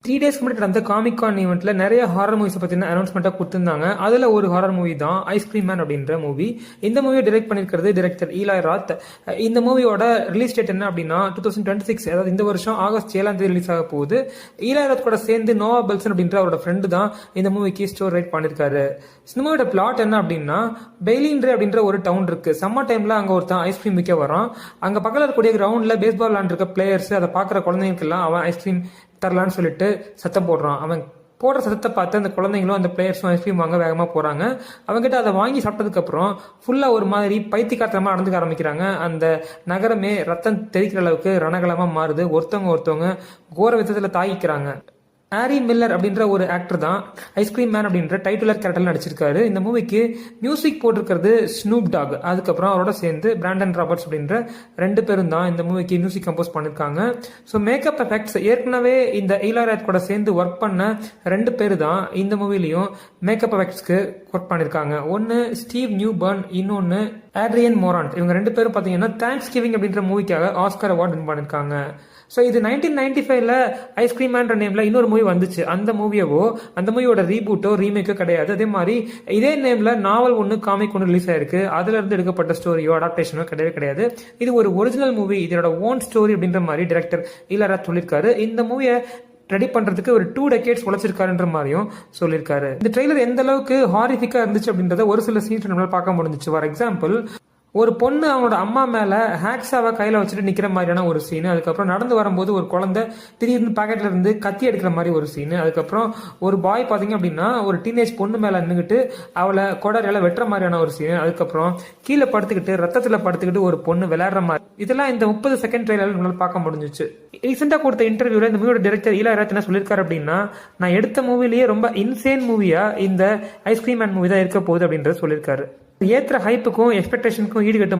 3 டேஸ்க்கு முன்னாடி நடந்த காமிக் கான் ஈவெண்ட்ல நிறைய ஹாரர் மூவிஸ் பத்தின அனௌன்ஸ்மெண்ட்டா கொடுத்திருந்தாங்க. அதுல ஒரு ஹாரர் மூவி தான் ஐஸ்கிரீம் மேன் அப்படின்ற மூவி. இந்த மூவியை டைரக்ட் பண்ணிருக்கிறது டைரக்டர் ஈலாய் ராத். இந்த மூவியோட ரிலீஸ் டேட் என்ன அப்படின்னா 2026, அதாவது இந்த வருஷம் ஆகஸ்ட் 7 ரிலீஸ் ஆக போகுது. ஈலாய் ராத் கூட சேர்ந்து நோவா பெல்சன் அப்படின்ற அவரோட ஃப்ரெண்டு தான் இந்த மூவிக்கு ஸ்டோரி ரைட் பண்ணிருக்காரு. சினிமாவோட பிளாட் என்ன அப்படின்னா, பெய்லின்ட்ரே அப்படின்ற ஒரு டவுன் இருக்கு. சம்மர் டைம்ல அங்க ஒருத்தன் ஐஸ்கிரீம் விற்க வரான். அங்க பக்கத்துல இருக்கக்கூடிய கிரவுண்ட்ல பேஸ்பால் விளையாண்டுருக்க பிளேயர்ஸ், அதை பாக்குற குழந்தைங்களுக்கெல்லாம் அவன் ஐஸ்கிரீம் தரலான்னு சொல்லிட்டு சத்தம் போடுறான். அவன் போடுற சத்தத்தை பார்த்து அந்த குழந்தைங்களும் அந்த பிளேயர்ஸும் ஐஸ்கிரீம் வாங்க வேகமாக போகிறாங்க. அவங்ககிட்ட அதை வாங்கி சாப்பிட்டதுக்கப்புறம் ஃபுல்லாக ஒரு மாதிரி பைத்தியக்காரத்தமாக நடந்துக்க ஆரம்பிக்கிறாங்க. அந்த நகரமே ரத்தம் தெரிக்கிற அளவுக்கு ரணகலமாக மாறுது. ஒருத்தவங்க கோர விதத்தில் தாக்கிக்கிறாங்க. ஆரி மில்லர் அப்படின்ற ஒரு ஆக்டர் தான் ஐஸ்கிரீம் மேன் அப்படின்ற டைட்டிலர் கேரக்டர்ல நடிச்சிருக்காரு. இந்த மூவிக்கு மியூசிக் போட்டிருக்கிறது ஸ்னூப் டாக். அதுக்கப்புறம் அவரோட சேர்ந்து பிராண்டன் ராபர்ட்ஸ் அப்படின்ற 2 பேரும் தான் இந்த மூவிக்கு மியூசிக் கம்போஸ் பண்ணிருக்காங்க. ஸோ மேக்கப் எஃபெக்ட்ஸ் ஏற்கனவே இந்த ஈலாய் ராத் கூட சேர்ந்து ஒர்க் பண்ண 2 பேர் தான் இந்த மூவிலையும் மேக்கப் எஃபெக்ட்ஸ்க்கு ஒர்க் பண்ணிருக்காங்க. ஒன்னு ஸ்டீவ் நியூபர்ன், இன்னொன்னு ஆட்ரியன் மோரான்ட். இவங்க 2 பேரும் பாத்தீங்கன்னா தேங்க்ஸ் கிவிங் அப்படின்ற மூவிக்காக ஆஸ்கர் அவார்ட் வின் பண்ணிருக்காங்க. ஸோ இது 1995ல ஐஸ்கிரீம் மேன்ற நேம்ல இன்னொரு மூவி வந்துச்சு. அந்த மூவியோட ரீபூட்டோ ரீமேக்கோ கிடையாது. அதே மாதிரி இதே நேம்ல நாவல் ஒன்று காமிக் ஒன்று ரிலீஸ் ஆயிருக்கு. அதுல இருந்து எடுக்கப்பட்ட ஸ்டோரியோ அடாப்டேஷனோ கிடையவே கிடையாது. இது ஒரு ஒரிஜினல் மூவி, இதோட ஓன் ஸ்டோரி அப்படின்ற மாதிரி டைரக்டர் ஈலாய் ராத் சொல்லியிருக்காரு. இந்த மூவியை ரெடி பண்றதுக்கு ஒரு 2 டெக்கேட்ஸ் உழைச்சிருக்காருன்ற மாதிரியும் சொல்லியிருக்காரு. இந்த ட்ரெய்லர் எந்த அளவுக்கு ஹாரிஃபிக்கா இருந்துச்சு அப்படின்றத ஒரு சில சீன்ஸ் நம்மளால பார்க்க முடிஞ்சிச்சு. ஃபார் எக்ஸாம்பிள், ஒரு பொண்ணு அவனோட அம்மா மேல ஹேக்ஸாவை கையில வச்சுட்டு நிக்கிற மாதிரியான ஒரு சீன். அதுக்கப்புறம் நடந்து வரும்போது ஒரு குழந்தை திடீர்னு பாக்கெட்ல இருந்து கத்தி எடுக்கிற மாதிரி ஒரு சீன். அதுக்கப்புறம் ஒரு பாய் பாத்தீங்க அப்படின்னா ஒரு டீனேஜ் பொண்ணு மேல நின்றுட்டு அவளை கொடரையில வெட்டுற மாதிரியான ஒரு சீன். அதுக்கப்புறம் கீழே படுத்துக்கிட்டு ரத்தத்துல படுத்துக்கிட்டு ஒரு பொண்ணு விளையாடுற மாதிரி. இதெல்லாம் இந்த 30 செகண்ட் ட்ரெய்லர் நம்மளால பார்க்க முடிஞ்சிச்சு. ரீசெண்டா கொடுத்த இன்டர்வியூல இந்த மூவியோட டைரக்டர் ஈலாய் ராத் என்ன சொல்லியிருக்காரு அப்படின்னா, நான் எடுத்த மூவிலேயே ரொம்ப இன்சேன் மூவியா இந்த ஐஸ்கிரீம் மேன் மூவி தான் இருக்க போகுது அப்படின்றத சொல்லியிருக்காரு. ஏற்ற ஹைப்புக்கும் எக்ஸ்பெக்டேஷனுக்கும் ஈடுகட்டும்